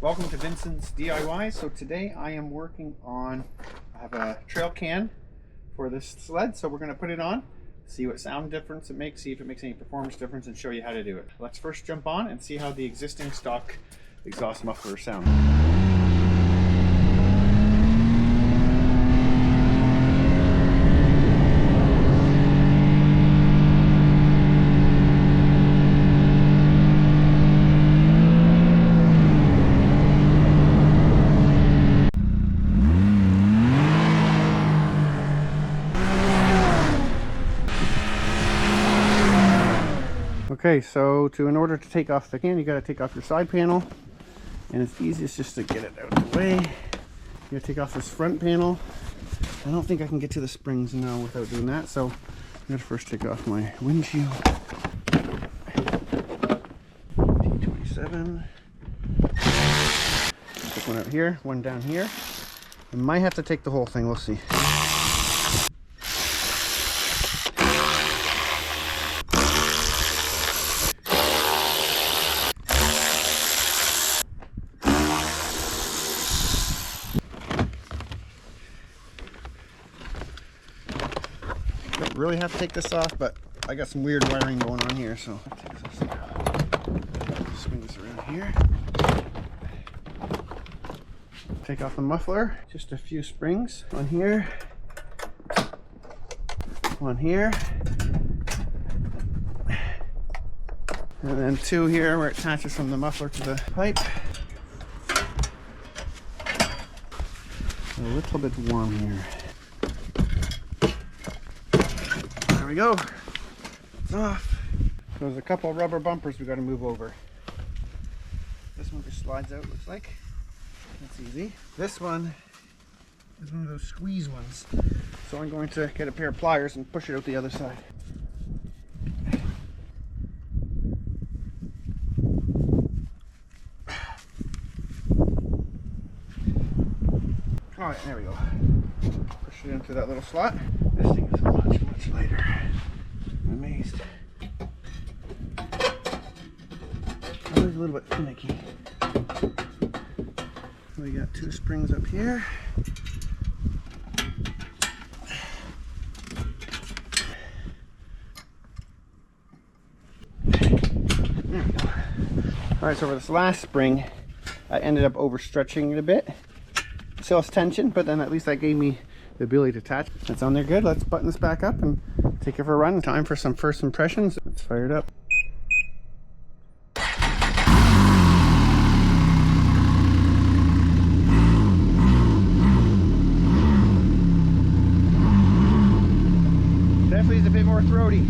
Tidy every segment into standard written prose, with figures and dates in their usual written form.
Welcome to Vincent's DIY. So today I am working on, I have a trail can for this sled, so we're going to put it on, see what sound difference it makes, see if it makes any performance difference, and show you how to do it. Let's first jump on and see how the existing stock exhaust muffler sound. Okay, so in order to take off the can, you got to take off your side panel, and it's easiest just to get it out of the way. You got to take off this front panel. I don't think I can get to the springs now without doing that, so I'm going to first take off my windshield. T27. Take one out here, one down here. I might have to take the whole thing, we'll see. Don't really have to take this off, but I got some weird wiring going on here, so I'll take this off. Swing this around here. Take off the muffler. Just a few springs on here, one here, and then two here where it attaches from the muffler to the pipe. A little bit warm here. There we go. It's off. So there's a couple of rubber bumpers we got to move over. This one just slides out, looks like. That's easy. This one is one of those squeeze ones. So I'm going to get a pair of pliers and push it out the other side. Alright, there we go. Push it into that little slot. This thing is much lighter. I'm amazed. Always a little bit finicky. We got two springs up here. There we go. Alright, so for this last spring, I ended up overstretching it a bit. Still has tension, but then at least that gave me the ability to attach. That's on there good. Let's button this back up and take it for a run. Time for some first impressions. Let's fire it up. Definitely is a bit more throaty.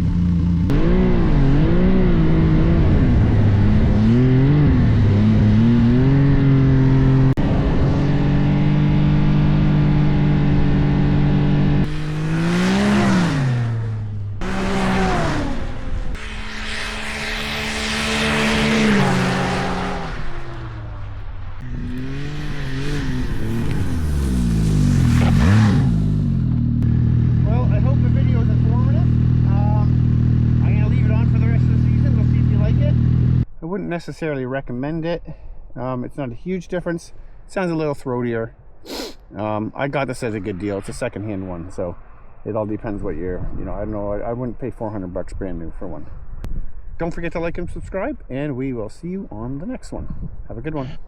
I wouldn't necessarily recommend it. It's not a huge difference. It sounds a little throatier. I got this as a good deal. It's a second-hand one, so it all depends what you're, I don't know. I wouldn't pay 400 bucks brand new for one. Don't forget to like and subscribe, and we will see you on the next one. Have a good one.